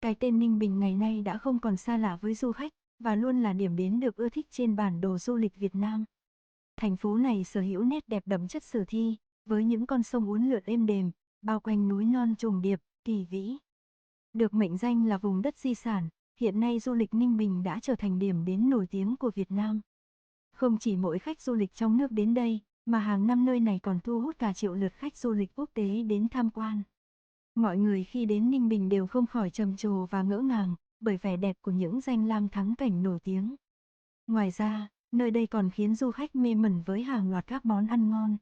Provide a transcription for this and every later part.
Cái tên Ninh Bình ngày nay đã không còn xa lạ với du khách, và luôn là điểm đến được ưa thích trên bản đồ du lịch Việt Nam. Thành phố này sở hữu nét đẹp đậm chất sử thi, với những con sông uốn lượn êm đềm, bao quanh núi non trùng điệp, kỳ vĩ. Được mệnh danh là vùng đất di sản, hiện nay du lịch Ninh Bình đã trở thành điểm đến nổi tiếng của Việt Nam. Không chỉ mỗi khách du lịch trong nước đến đây, mà hàng năm nơi này còn thu hút cả triệu lượt khách du lịch quốc tế đến tham quan. Mọi người khi đến Ninh Bình đều không khỏi trầm trồ và ngỡ ngàng, bởi vẻ đẹp của những danh lam thắng cảnh nổi tiếng. Ngoài ra, nơi đây còn khiến du khách mê mẩn với hàng loạt các món ăn ngon.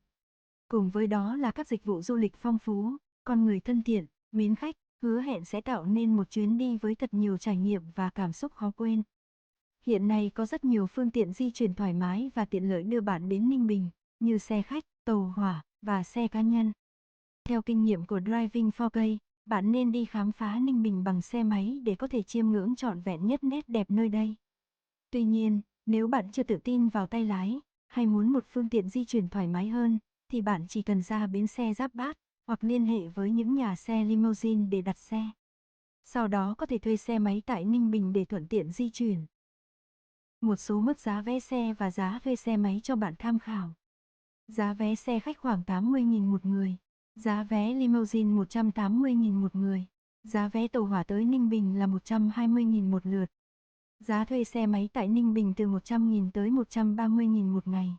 Cùng với đó là các dịch vụ du lịch phong phú, con người thân thiện, mến khách, hứa hẹn sẽ tạo nên một chuyến đi với thật nhiều trải nghiệm và cảm xúc khó quên. Hiện nay có rất nhiều phương tiện di chuyển thoải mái và tiện lợi đưa bạn đến Ninh Bình, như xe khách, tàu hỏa và xe cá nhân. Theo kinh nghiệm của Driving 4K, bạn nên đi khám phá Ninh Bình bằng xe máy để có thể chiêm ngưỡng trọn vẹn nhất nét đẹp nơi đây. Tuy nhiên, nếu bạn chưa tự tin vào tay lái, hay muốn một phương tiện di chuyển thoải mái hơn, thì bạn chỉ cần ra bến xe Giáp Bát, hoặc liên hệ với những nhà xe limousine để đặt xe. Sau đó có thể thuê xe máy tại Ninh Bình để thuận tiện di chuyển. Một số mức giá vé xe và giá thuê xe máy cho bạn tham khảo. Giá vé xe khách khoảng 80.000 một người. Giá vé limousine 180.000 một người. Giá vé tàu hỏa tới Ninh Bình là 120.000 một lượt. Giá thuê xe máy tại Ninh Bình từ 100.000 tới 130.000 một ngày.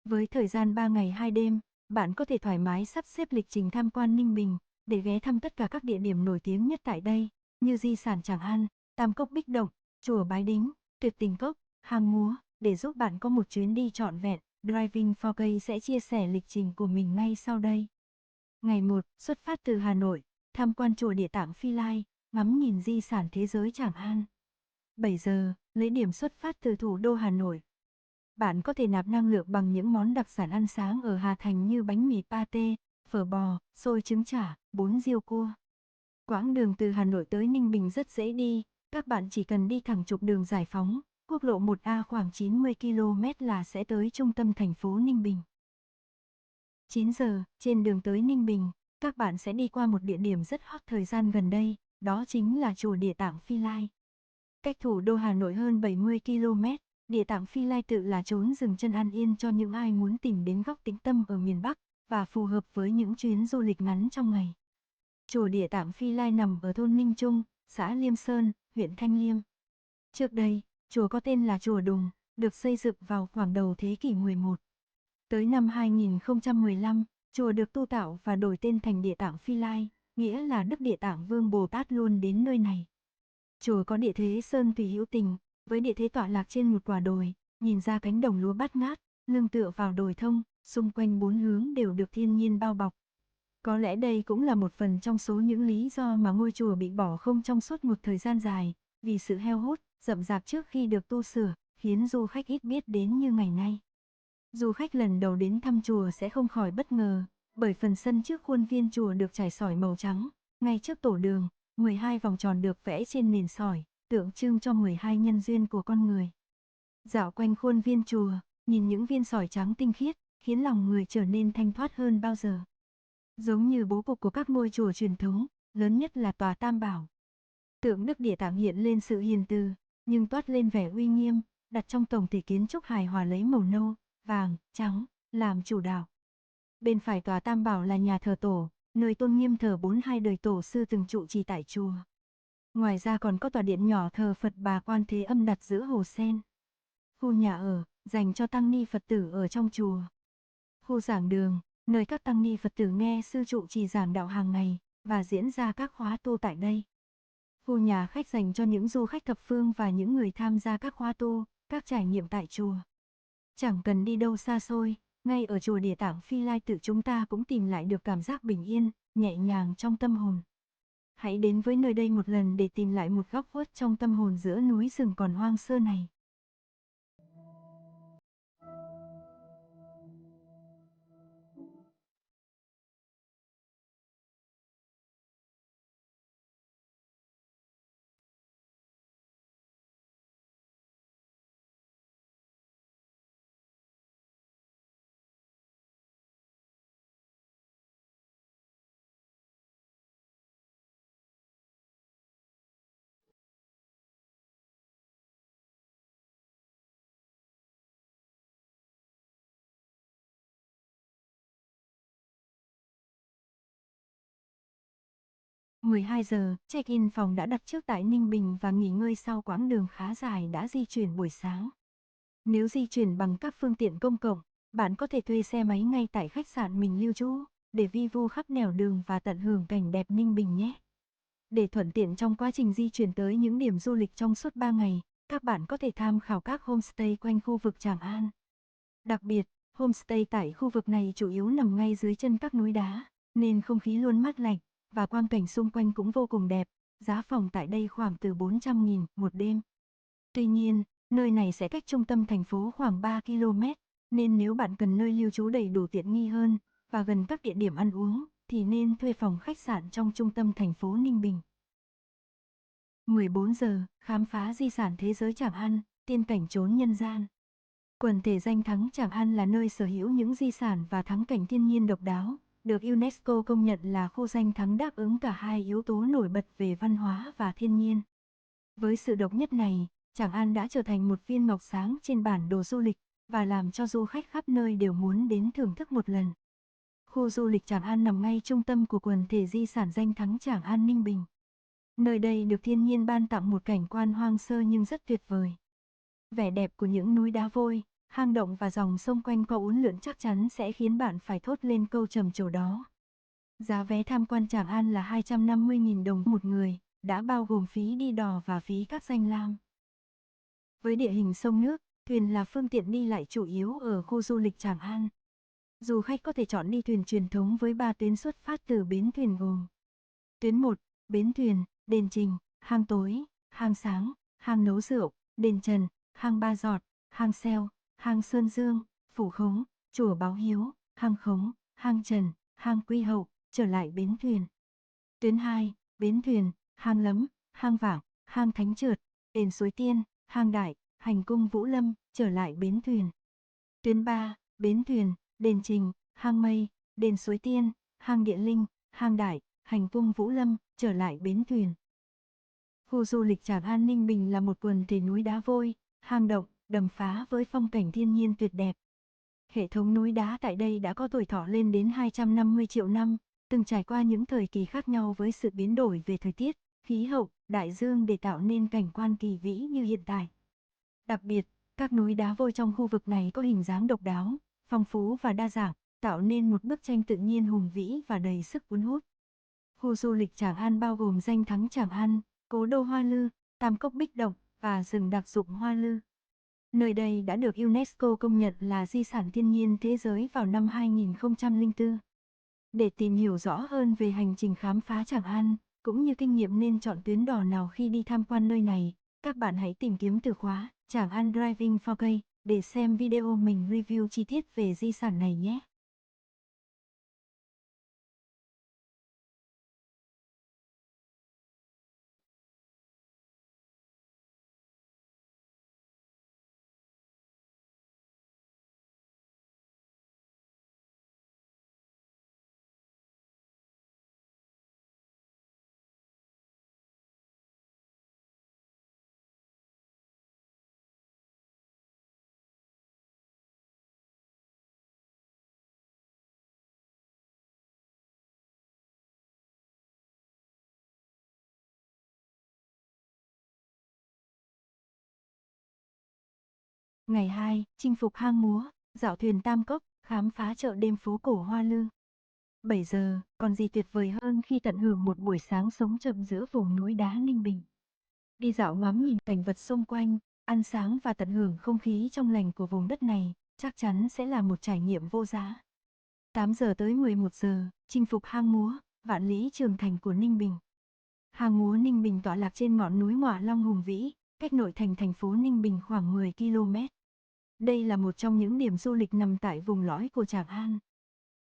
Với thời gian 3 ngày 2 đêm, bạn có thể thoải mái sắp xếp lịch trình tham quan Ninh Bình, để ghé thăm tất cả các địa điểm nổi tiếng nhất tại đây, như di sản Tràng An, Tam Cốc Bích Động, Chùa Bái Đính, Tuyệt Tình Cốc, Hang Múa. Để giúp bạn có một chuyến đi trọn vẹn, Driving 4K sẽ chia sẻ lịch trình của mình ngay sau đây. Ngày 1, xuất phát từ Hà Nội, tham quan chùa Địa Tạng Phi Lai, ngắm nhìn di sản thế giới Tràng An. 7 giờ, lấy điểm xuất phát từ thủ đô Hà Nội. Bạn có thể nạp năng lượng bằng những món đặc sản ăn sáng ở Hà Thành như bánh mì pate, phở bò, xôi trứng chả, bún riêu cua. Quãng đường từ Hà Nội tới Ninh Bình rất dễ đi, các bạn chỉ cần đi thẳng trục đường Giải Phóng, quốc lộ 1A khoảng 90 km là sẽ tới trung tâm thành phố Ninh Bình. 9 giờ, trên đường tới Ninh Bình, các bạn sẽ đi qua một địa điểm rất hot thời gian gần đây, đó chính là chùa Địa Tạng Phi Lai. Cách thủ đô Hà Nội hơn 70 km, Địa Tạng Phi Lai tự là chốn dừng chân an yên cho những ai muốn tìm đến góc tĩnh tâm ở miền Bắc, và phù hợp với những chuyến du lịch ngắn trong ngày. Chùa Địa Tạng Phi Lai nằm ở thôn Ninh Trung, xã Liêm Sơn, huyện Thanh Liêm. Trước đây, chùa có tên là Chùa Đùng, được xây dựng vào khoảng đầu thế kỷ 11. Tới năm 2015, chùa được tu tạo và đổi tên thành Địa Tạng Phi Lai, nghĩa là Đức Địa Tạng Vương Bồ Tát luôn đến nơi này. Chùa có địa thế sơn thủy hữu tình, với địa thế tọa lạc trên một quả đồi, nhìn ra cánh đồng lúa bát ngát, lưng tựa vào đồi thông, xung quanh bốn hướng đều được thiên nhiên bao bọc. Có lẽ đây cũng là một phần trong số những lý do mà ngôi chùa bị bỏ không trong suốt một thời gian dài, vì sự heo hút, rậm rạp trước khi được tu sửa, khiến du khách ít biết đến như ngày nay. Du khách lần đầu đến thăm chùa sẽ không khỏi bất ngờ, bởi phần sân trước khuôn viên chùa được trải sỏi màu trắng, ngay trước tổ đường, 12 vòng tròn được vẽ trên nền sỏi, tượng trưng cho 12 nhân duyên của con người. Dạo quanh khuôn viên chùa, nhìn những viên sỏi trắng tinh khiết, khiến lòng người trở nên thanh thoát hơn bao giờ. Giống như bố cục của các ngôi chùa truyền thống, lớn nhất là tòa Tam Bảo. Tượng Đức Địa Tạng hiện lên sự hiền từ, nhưng toát lên vẻ uy nghiêm, đặt trong tổng thể kiến trúc hài hòa lấy màu nâu, vàng, trắng, làm chủ đạo. Bên phải tòa Tam Bảo là nhà thờ tổ, nơi tôn nghiêm thờ 42 đời tổ sư từng trụ trì tại chùa. Ngoài ra còn có tòa điện nhỏ thờ Phật Bà Quan Thế Âm đặt giữa hồ sen. Khu nhà ở, dành cho tăng ni Phật tử ở trong chùa. Khu giảng đường, nơi các tăng ni Phật tử nghe sư trụ trì giảng đạo hàng ngày, và diễn ra các khóa tu tại đây. Khu nhà khách dành cho những du khách thập phương và những người tham gia các khóa tu, các trải nghiệm tại chùa. Chẳng cần đi đâu xa xôi, ngay ở chùa Địa Tạng Phi Lai tự chúng ta cũng tìm lại được cảm giác bình yên, nhẹ nhàng trong tâm hồn. Hãy đến với nơi đây một lần để tìm lại một góc khuất trong tâm hồn giữa núi rừng còn hoang sơ này. 12 giờ, check-in phòng đã đặt trước tại Ninh Bình và nghỉ ngơi sau quãng đường khá dài đã di chuyển buổi sáng. Nếu di chuyển bằng các phương tiện công cộng, bạn có thể thuê xe máy ngay tại khách sạn mình lưu trú, để vi vu khắp nẻo đường và tận hưởng cảnh đẹp Ninh Bình nhé. Để thuận tiện trong quá trình di chuyển tới những điểm du lịch trong suốt 3 ngày, các bạn có thể tham khảo các homestay quanh khu vực Tràng An. Đặc biệt, homestay tại khu vực này chủ yếu nằm ngay dưới chân các núi đá, nên không khí luôn mát lạnh, và quang cảnh xung quanh cũng vô cùng đẹp. Giá phòng tại đây khoảng từ 400.000 một đêm. Tuy nhiên, nơi này sẽ cách trung tâm thành phố khoảng 3 km, nên nếu bạn cần nơi lưu trú đầy đủ tiện nghi hơn, và gần các địa điểm ăn uống, thì nên thuê phòng khách sạn trong trung tâm thành phố Ninh Bình. 14 giờ, khám phá di sản thế giới Tràng An, tiên cảnh chốn nhân gian. Quần thể danh thắng Tràng An là nơi sở hữu những di sản và thắng cảnh thiên nhiên độc đáo, được UNESCO công nhận là khu danh thắng đáp ứng cả hai yếu tố nổi bật về văn hóa và thiên nhiên. Với sự độc nhất này, Tràng An đã trở thành một viên ngọc sáng trên bản đồ du lịch, và làm cho du khách khắp nơi đều muốn đến thưởng thức một lần. Khu du lịch Tràng An nằm ngay trung tâm của quần thể di sản danh thắng Tràng An Ninh Bình. Nơi đây được thiên nhiên ban tặng một cảnh quan hoang sơ nhưng rất tuyệt vời. Vẻ đẹp của những núi đá vôi, hang động và dòng sông quanh co uốn lượn chắc chắn sẽ khiến bạn phải thốt lên câu trầm trồ đó. Giá vé tham quan Tràng An là 250.000 đồng một người, đã bao gồm phí đi đò và phí các danh lam. Với địa hình sông nước, thuyền là phương tiện đi lại chủ yếu ở khu du lịch Tràng An. Du khách có thể chọn đi thuyền truyền thống với 3 tuyến xuất phát từ bến thuyền gồm: Tuyến 1, bến thuyền, đền Trình, hang tối, hang sáng, hang nấu rượu, đền Trần, hang Ba Giọt, hang Seo, hang Sơn Dương, Phủ Khống, chùa Báo Hiếu, hang Khống, hang Trần, hang Quy Hậu, trở lại bến thuyền. Tuyến 2, bến thuyền, hang Lấm, hang Vảng, hang Thánh Trượt, đền Suối Tiên, hang Đại, hành cung Vũ Lâm, trở lại bến thuyền. Tuyến 3, bến thuyền, đền Trình, hang Mây, đền Suối Tiên, hang Địa Linh, hang Đại, hành cung Vũ Lâm, trở lại bến thuyền. Khu du lịch Tràng An Ninh Bình là một quần thể núi đá vôi, hang động, đầm phá với phong cảnh thiên nhiên tuyệt đẹp. Hệ thống núi đá tại đây đã có tuổi thọ lên đến 250 triệu năm, từng trải qua những thời kỳ khác nhau với sự biến đổi về thời tiết, khí hậu, đại dương để tạo nên cảnh quan kỳ vĩ như hiện tại. Đặc biệt, các núi đá vôi trong khu vực này có hình dáng độc đáo, phong phú và đa dạng, tạo nên một bức tranh tự nhiên hùng vĩ và đầy sức cuốn hút. Khu du lịch Tràng An bao gồm danh thắng Tràng An, cố đô Hoa Lư, Tam Cốc Bích Động và rừng đặc dụng Hoa Lư. Nơi đây đã được UNESCO công nhận là di sản thiên nhiên thế giới vào năm 2004. Để tìm hiểu rõ hơn về hành trình khám phá Tràng An, cũng như kinh nghiệm nên chọn tuyến đò nào khi đi tham quan nơi này, các bạn hãy tìm kiếm từ khóa Tràng An Driving 4K để xem video mình review chi tiết về di sản này nhé. Ngày 2, chinh phục hang múa, dạo thuyền Tam Cốc, khám phá chợ đêm phố cổ Hoa Lư. 7 giờ, còn gì tuyệt vời hơn khi tận hưởng một buổi sáng sống chậm giữa vùng núi đá Ninh Bình. Đi dạo ngắm nhìn cảnh vật xung quanh, ăn sáng và tận hưởng không khí trong lành của vùng đất này, chắc chắn sẽ là một trải nghiệm vô giá. 8 giờ tới 11 giờ, chinh phục hang múa, Vạn Lý Trường Thành của Ninh Bình. Hang múa Ninh Bình tọa lạc trên ngọn núi Ngọa Long hùng vĩ, cách nội thành thành phố Ninh Bình khoảng 10 km. Đây là một trong những điểm du lịch nằm tại vùng lõi của Tràng An.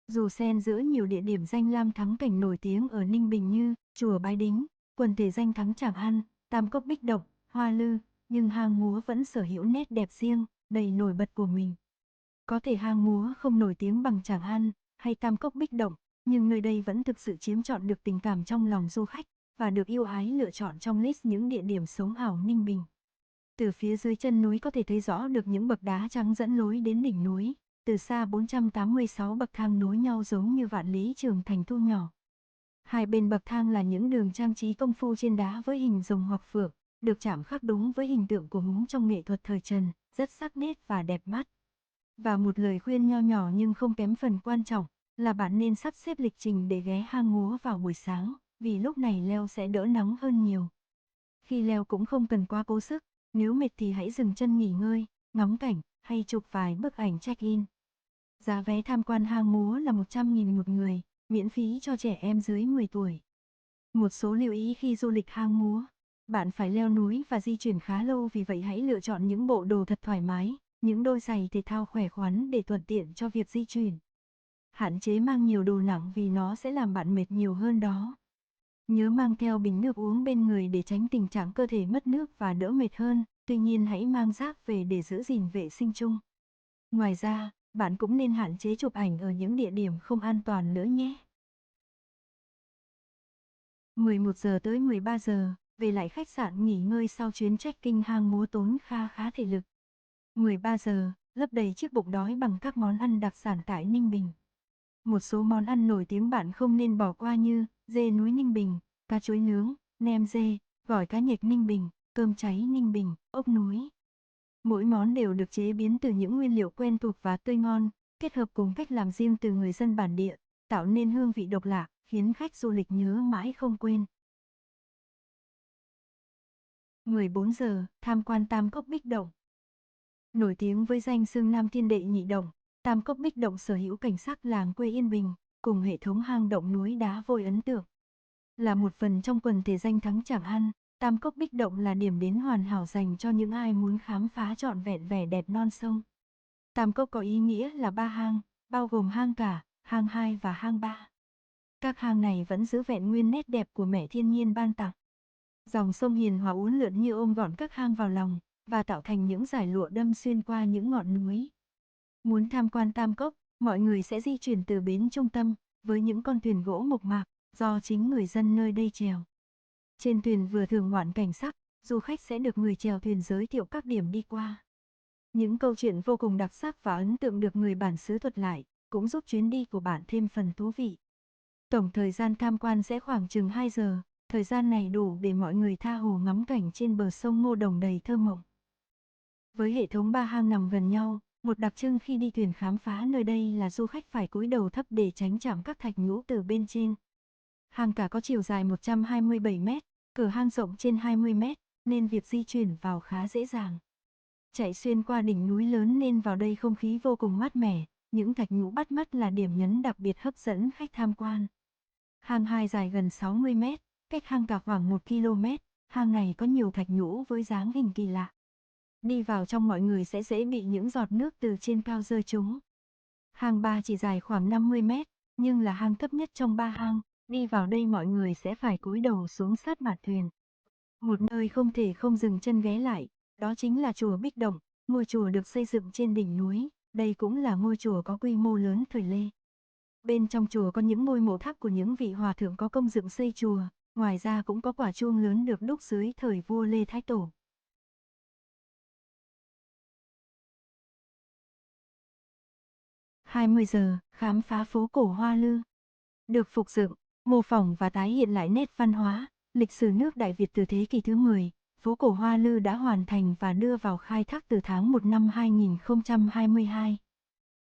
Dù xen giữa nhiều địa điểm danh lam thắng cảnh nổi tiếng ở Ninh Bình như chùa Bái Đính, quần thể danh thắng Tràng An, Tam Cốc Bích Động, Hoa Lư, nhưng hang múa vẫn sở hữu nét đẹp riêng, đầy nổi bật của mình. Có thể hang múa không nổi tiếng bằng Tràng An hay Tam Cốc Bích Động, nhưng nơi đây vẫn thực sự chiếm trọn được tình cảm trong lòng du khách, và được yêu ái lựa chọn trong list những địa điểm sống ảo Ninh Bình. Từ phía dưới chân núi có thể thấy rõ được những bậc đá trắng dẫn lối đến đỉnh núi, từ xa 486 bậc thang nối nhau giống như Vạn Lý Trường Thành thu nhỏ. Hai bên bậc thang là những đường trang trí công phu trên đá với hình rồng hoặc phượng, được chạm khắc đúng với hình tượng của Húng trong nghệ thuật thời Trần, rất sắc nét và đẹp mắt. Và một lời khuyên nho nhỏ nhưng không kém phần quan trọng, là bạn nên sắp xếp lịch trình để ghé hang múa vào buổi sáng, vì lúc này leo sẽ đỡ nắng hơn nhiều. Khi leo cũng không cần quá cố sức, nếu mệt thì hãy dừng chân nghỉ ngơi, ngắm cảnh, hay chụp vài bức ảnh check-in. Giá vé tham quan hang múa là 100.000 một người, miễn phí cho trẻ em dưới 10 tuổi. Một số lưu ý khi du lịch hang múa. Bạn phải leo núi và di chuyển khá lâu, vì vậy hãy lựa chọn những bộ đồ thật thoải mái, những đôi giày thể thao khỏe khoắn để thuận tiện cho việc di chuyển. Hạn chế mang nhiều đồ nặng vì nó sẽ làm bạn mệt nhiều hơn đó. Nhớ mang theo bình nước uống bên người để tránh tình trạng cơ thể mất nước và đỡ mệt hơn, tuy nhiên hãy mang rác về để giữ gìn vệ sinh chung. Ngoài ra, bạn cũng nên hạn chế chụp ảnh ở những địa điểm không an toàn nữa nhé. 11 giờ tới 13 giờ, về lại khách sạn nghỉ ngơi sau chuyến trekking hang múa tốn khá thể lực. 13 giờ, lấp đầy chiếc bụng đói bằng các món ăn đặc sản tại Ninh Bình. Một số món ăn nổi tiếng bạn không nên bỏ qua như dê núi Ninh Bình, cá chuối nướng, nem dê, gỏi cá nhạch Ninh Bình, cơm cháy Ninh Bình, ốc núi. Mỗi món đều được chế biến từ những nguyên liệu quen thuộc và tươi ngon, kết hợp cùng cách làm riêng từ người dân bản địa, tạo nên hương vị độc lạ, khiến khách du lịch nhớ mãi không quên. 14 giờ, tham quan Tam Cốc Bích Động. Nổi tiếng với danh xưng Nam Thiên Đệ Nhị Động, Tam Cốc Bích Động sở hữu cảnh sắc làng quê yên bình, cùng hệ thống hang động núi đá vôi ấn tượng. Là một phần trong quần thể danh thắng Tràng An, Tam Cốc Bích Động là điểm đến hoàn hảo dành cho những ai muốn khám phá trọn vẹn vẻ đẹp non sông. Tam Cốc có ý nghĩa là 3 hang, bao gồm hang cả, hang 2 và hang 3. Các hang này vẫn giữ vẹn nguyên nét đẹp của mẹ thiên nhiên ban tặng. Dòng sông hiền hòa uốn lượn như ôm gọn các hang vào lòng, và tạo thành những dải lụa đâm xuyên qua những ngọn núi. Muốn tham quan Tam Cốc, mọi người sẽ di chuyển từ bến trung tâm, với những con thuyền gỗ mộc mạc, do chính người dân nơi đây chèo. Trên thuyền vừa thưởng ngoạn cảnh sắc, du khách sẽ được người chèo thuyền giới thiệu các điểm đi qua. Những câu chuyện vô cùng đặc sắc và ấn tượng được người bản xứ thuật lại, cũng giúp chuyến đi của bạn thêm phần thú vị. Tổng thời gian tham quan sẽ khoảng chừng 2 giờ, thời gian này đủ để mọi người tha hồ ngắm cảnh trên bờ sông Ngô Đồng đầy thơ mộng. Với hệ thống 3 hang nằm gần nhau, một đặc trưng khi đi thuyền khám phá nơi đây là du khách phải cúi đầu thấp để tránh chạm các thạch nhũ từ bên trên. Hang cả có chiều dài 127 mét, cửa hang rộng trên 20 mét, nên việc di chuyển vào khá dễ dàng. Chạy xuyên qua đỉnh núi lớn nên vào đây không khí vô cùng mát mẻ, những thạch nhũ bắt mắt là điểm nhấn đặc biệt hấp dẫn khách tham quan. Hang 2 dài gần 60 mét, cách hang cả khoảng 1 km, hang này có nhiều thạch nhũ với dáng hình kỳ lạ. Đi vào trong mọi người sẽ dễ bị những giọt nước từ trên cao rơi trúng. Hang 3 chỉ dài khoảng 50 mét, nhưng là hang thấp nhất trong 3 hang, đi vào đây mọi người sẽ phải cúi đầu xuống sát mặt thuyền. Một nơi không thể không dừng chân ghé lại, đó chính là chùa Bích Động, ngôi chùa được xây dựng trên đỉnh núi, đây cũng là ngôi chùa có quy mô lớn thời Lê. Bên trong chùa có những ngôi mộ tháp của những vị hòa thượng có công dựng xây chùa, ngoài ra cũng có quả chuông lớn được đúc dưới thời vua Lê Thái Tổ. 20 giờ, khám phá phố cổ Hoa Lư. Được phục dựng, mô phỏng và tái hiện lại nét văn hóa, lịch sử nước Đại Việt từ thế kỷ thứ 10, phố cổ Hoa Lư đã hoàn thành và đưa vào khai thác từ tháng 1 năm 2022.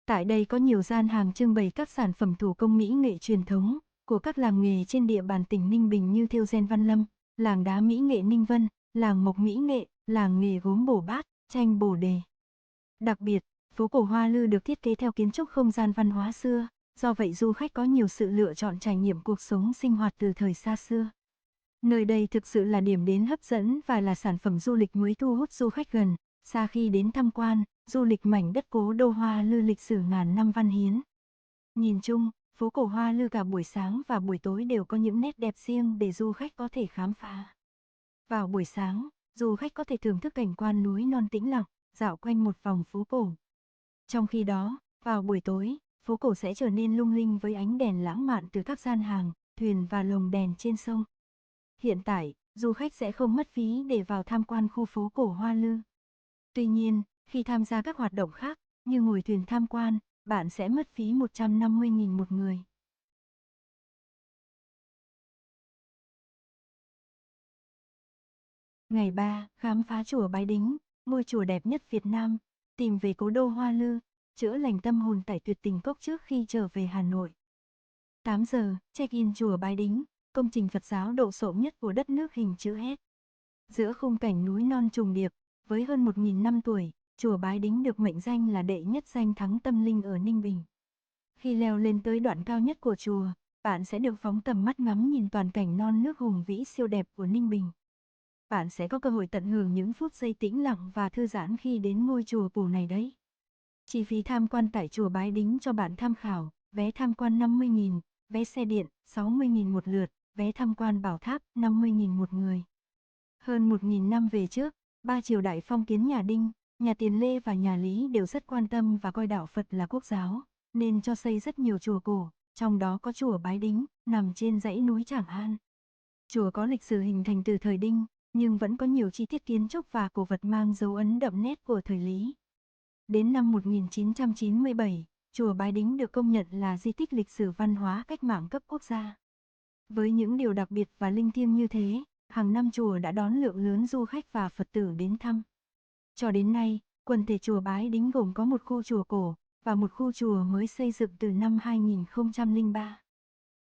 Tại đây có nhiều gian hàng trưng bày các sản phẩm thủ công mỹ nghệ truyền thống của các làng nghề trên địa bàn tỉnh Ninh Bình như thêu gen Văn Lâm, làng đá mỹ nghệ Ninh Vân, làng mộc mỹ nghệ, làng nghề gốm Bổ Bát, tranh Bồ Đề. Đặc biệt, phố cổ Hoa Lư được thiết kế theo kiến trúc không gian văn hóa xưa, do vậy du khách có nhiều sự lựa chọn trải nghiệm cuộc sống sinh hoạt từ thời xa xưa. Nơi đây thực sự là điểm đến hấp dẫn và là sản phẩm du lịch mới thu hút du khách gần, xa khi đến tham quan, du lịch mảnh đất cố đô Hoa Lư lịch sử ngàn năm văn hiến. Nhìn chung, phố cổ Hoa Lư cả buổi sáng và buổi tối đều có những nét đẹp riêng để du khách có thể khám phá. Vào buổi sáng, du khách có thể thưởng thức cảnh quan núi non tĩnh lặng, dạo quanh một vòng phố cổ. Trong khi đó, vào buổi tối, phố cổ sẽ trở nên lung linh với ánh đèn lãng mạn từ các gian hàng, thuyền và lồng đèn trên sông. Hiện tại, du khách sẽ không mất phí để vào tham quan khu phố cổ Hoa Lư. Tuy nhiên, khi tham gia các hoạt động khác, như ngồi thuyền tham quan, bạn sẽ mất phí 150.000 một người. Ngày 3, khám phá chùa Bái Đính, ngôi chùa đẹp nhất Việt Nam, tìm về cố đô Hoa Lư, chữa lành tâm hồn tại Tuyệt Tình Cốc trước khi trở về Hà Nội. 8 giờ, check-in chùa Bái Đính, công trình Phật giáo đồ sộ nhất của đất nước hình chữ S. Giữa khung cảnh núi non trùng điệp, với hơn 1.000 năm tuổi, chùa Bái Đính được mệnh danh là đệ nhất danh thắng tâm linh ở Ninh Bình. Khi leo lên tới đoạn cao nhất của chùa, bạn sẽ được phóng tầm mắt ngắm nhìn toàn cảnh non nước hùng vĩ siêu đẹp của Ninh Bình. Bạn sẽ có cơ hội tận hưởng những phút giây tĩnh lặng và thư giãn khi đến ngôi chùa cổ này đấy. Chi phí tham quan tại chùa Bái Đính cho bạn tham khảo, vé tham quan 50.000, vé xe điện 60.000 một lượt, vé tham quan bảo tháp 50.000 một người. Hơn 1.000 năm về trước, ba triều đại phong kiến nhà Đinh, nhà Tiền Lê và nhà Lý đều rất quan tâm và coi đạo Phật là quốc giáo, nên cho xây rất nhiều chùa cổ, trong đó có chùa Bái Đính, nằm trên dãy núi Tràng An. Chùa có lịch sử hình thành từ thời Đinh, nhưng vẫn có nhiều chi tiết kiến trúc và cổ vật mang dấu ấn đậm nét của thời Lý. Đến năm 1997, chùa Bái Đính được công nhận là di tích lịch sử văn hóa cách mạng cấp quốc gia. Với những điều đặc biệt và linh thiêng như thế, hàng năm chùa đã đón lượng lớn du khách và Phật tử đến thăm. Cho đến nay, quần thể chùa Bái Đính gồm có một khu chùa cổ và một khu chùa mới xây dựng từ năm 2003.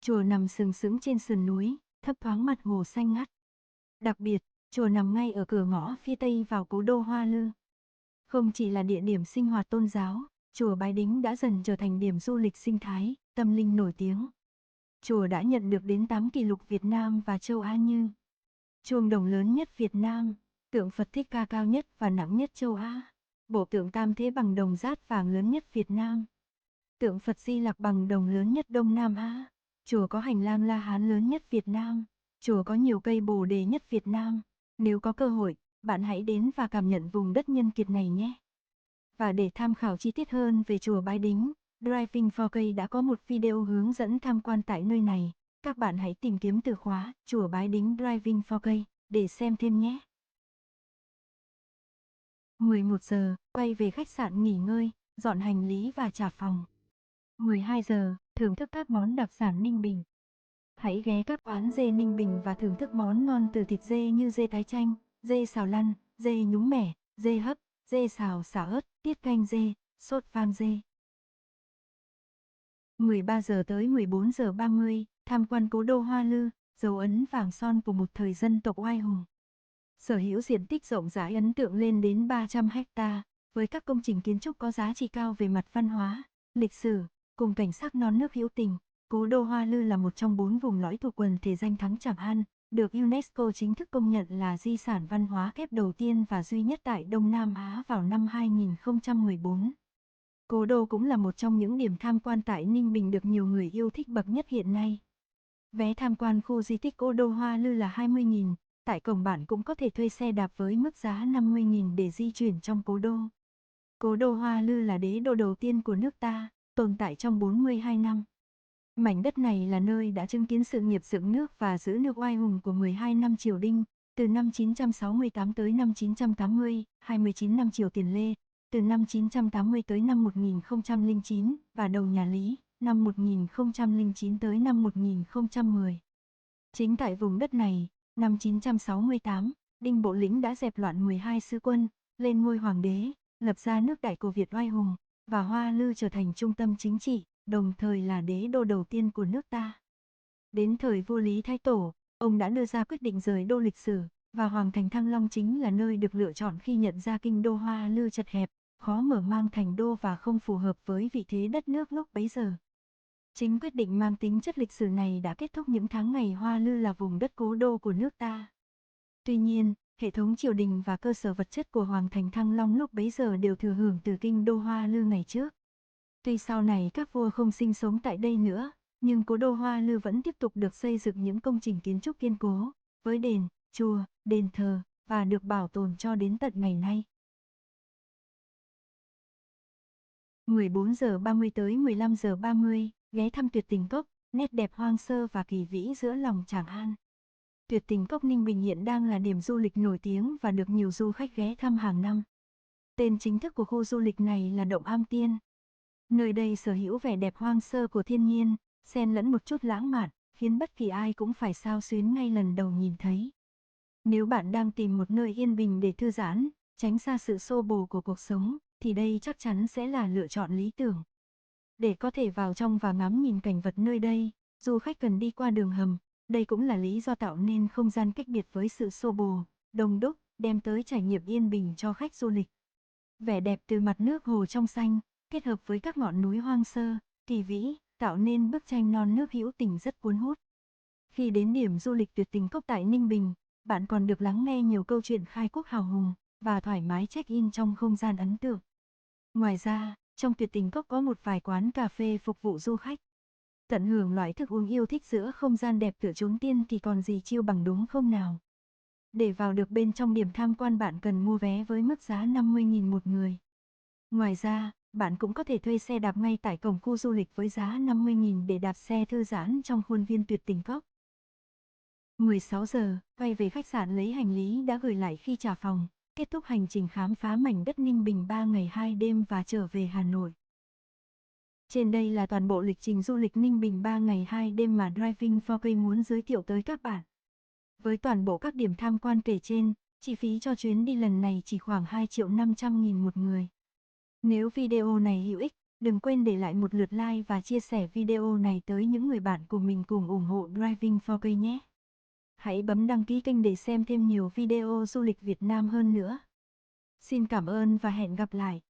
Chùa nằm sừng sững trên sườn núi, thấp thoáng mặt hồ xanh ngắt. Đặc biệt, chùa nằm ngay ở cửa ngõ phía tây vào cố đô Hoa Lư. Không chỉ là địa điểm sinh hoạt tôn giáo, chùa Bái Đính đã dần trở thành điểm du lịch sinh thái, tâm linh nổi tiếng. Chùa đã nhận được đến 8 kỷ lục Việt Nam và châu Á như chuông đồng lớn nhất Việt Nam, tượng Phật Thích Ca cao nhất và nặng nhất châu Á, bộ tượng Tam Thế bằng đồng dát vàng lớn nhất Việt Nam, tượng Phật Di Lặc bằng đồng lớn nhất Đông Nam Á, chùa có hành lang La Hán lớn nhất Việt Nam, chùa có nhiều cây bồ đề nhất Việt Nam. Nếu có cơ hội, bạn hãy đến và cảm nhận vùng đất nhân kiệt này nhé. Và để tham khảo chi tiết hơn về chùa Bái Đính, Driving 4K đã có một video hướng dẫn tham quan tại nơi này. Các bạn hãy tìm kiếm từ khóa chùa Bái Đính Driving 4K để xem thêm nhé. 11 giờ, quay về khách sạn nghỉ ngơi, dọn hành lý và trả phòng. 12 giờ, thưởng thức các món đặc sản Ninh Bình. Hãy ghé các quán dê Ninh Bình và thưởng thức món ngon từ thịt dê như dê tái chanh, dê xào lăn, dê nhúng mẻ, dê hấp, dê xào xả ớt, tiết canh dê, sốt vang dê. 13 giờ tới 14 giờ 30, tham quan cố đô Hoa Lư, dấu ấn vàng son của một thời dân tộc oai hùng. Sở hữu diện tích rộng rãi ấn tượng lên đến 300 ha, với các công trình kiến trúc có giá trị cao về mặt văn hóa, lịch sử, cùng cảnh sắc non nước hữu tình. Cố đô Hoa Lư là một trong 4 vùng lõi thuộc quần thể danh thắng Tràng An, được UNESCO chính thức công nhận là di sản văn hóa kép đầu tiên và duy nhất tại Đông Nam Á vào năm 2014. Cố đô cũng là một trong những điểm tham quan tại Ninh Bình được nhiều người yêu thích bậc nhất hiện nay. Vé tham quan khu di tích cố đô Hoa Lư là 20.000, tại cổng bạn cũng có thể thuê xe đạp với mức giá 50.000 để di chuyển trong cố đô. Cố đô Hoa Lư là đế đô đầu tiên của nước ta, tồn tại trong 42 năm. Mảnh đất này là nơi đã chứng kiến sự nghiệp dựng nước và giữ nước oai hùng của 12 năm triều Đinh, từ năm 968 tới năm 980, 29 năm triều Tiền Lê, từ năm 980 tới năm 1009, và đầu nhà Lý, năm 1009 tới năm 1010. Chính tại vùng đất này, năm 968, Đinh Bộ Lĩnh đã dẹp loạn 12 sứ quân, lên ngôi hoàng đế, lập ra nước Đại Cổ Việt oai hùng, và Hoa Lư trở thành trung tâm chính trị, đồng thời là đế đô đầu tiên của nước ta. Đến thời vua Lý Thái Tổ, ông đã đưa ra quyết định rời đô lịch sử, và Hoàng thành Thăng Long chính là nơi được lựa chọn khi nhận ra kinh đô Hoa Lư chật hẹp, khó mở mang thành đô và không phù hợp với vị thế đất nước lúc bấy giờ. Chính quyết định mang tính chất lịch sử này đã kết thúc những tháng ngày Hoa Lư là vùng đất cố đô của nước ta. Tuy nhiên, hệ thống triều đình và cơ sở vật chất của Hoàng thành Thăng Long lúc bấy giờ đều thừa hưởng từ kinh đô Hoa Lư ngày trước. Tuy sau này các vua không sinh sống tại đây nữa, nhưng cố đô Hoa Lư vẫn tiếp tục được xây dựng những công trình kiến trúc kiên cố, với đền, chùa, đền thờ, và được bảo tồn cho đến tận ngày nay. 14 giờ 30 tới 15 giờ 30, ghé thăm Tuyệt Tình Cốc, nét đẹp hoang sơ và kỳ vĩ giữa lòng Tràng An. Tuyệt Tình Cốc Ninh Bình hiện đang là điểm du lịch nổi tiếng và được nhiều du khách ghé thăm hàng năm. Tên chính thức của khu du lịch này là Động Am Tiên. Nơi đây sở hữu vẻ đẹp hoang sơ của thiên nhiên, xen lẫn một chút lãng mạn, khiến bất kỳ ai cũng phải xao xuyến ngay lần đầu nhìn thấy. Nếu bạn đang tìm một nơi yên bình để thư giãn, tránh xa sự xô bồ của cuộc sống, thì đây chắc chắn sẽ là lựa chọn lý tưởng. Để có thể vào trong và ngắm nhìn cảnh vật nơi đây, du khách cần đi qua đường hầm, đây cũng là lý do tạo nên không gian cách biệt với sự xô bồ, đông đúc, đem tới trải nghiệm yên bình cho khách du lịch. Vẻ đẹp từ mặt nước hồ trong xanh, kết hợp với các ngọn núi hoang sơ, kỳ vĩ, tạo nên bức tranh non nước hữu tình rất cuốn hút. Khi đến điểm du lịch tuyệt tình cốc tại Ninh Bình, bạn còn được lắng nghe nhiều câu chuyện khai quốc hào hùng và thoải mái check-in trong không gian ấn tượng. Ngoài ra, trong tuyệt tình cốc có một vài quán cà phê phục vụ du khách. Tận hưởng loại thức uống yêu thích giữa không gian đẹp tựa chốn tiên thì còn gì chiêu bằng đúng không nào? Để vào được bên trong điểm tham quan bạn cần mua vé với mức giá 50.000 một người. Ngoài ra, bạn cũng có thể thuê xe đạp ngay tại cổng khu du lịch với giá 50.000 để đạp xe thư giãn trong khuôn viên tuyệt tình cốc. 16 giờ, quay về khách sạn lấy hành lý đã gửi lại khi trả phòng, kết thúc hành trình khám phá mảnh đất Ninh Bình 3 ngày 2 đêm và trở về Hà Nội. Trên đây là toàn bộ lịch trình du lịch Ninh Bình 3 ngày 2 đêm mà Driving 4K muốn giới thiệu tới các bạn. Với toàn bộ các điểm tham quan kể trên, chi phí cho chuyến đi lần này chỉ khoảng 2.500.000 một người. Nếu video này hữu ích, đừng quên để lại một lượt like và chia sẻ video này tới những người bạn của mình cùng ủng hộ Driving 4K nhé. Hãy bấm đăng ký kênh để xem thêm nhiều video du lịch Việt Nam hơn nữa. Xin cảm ơn và hẹn gặp lại.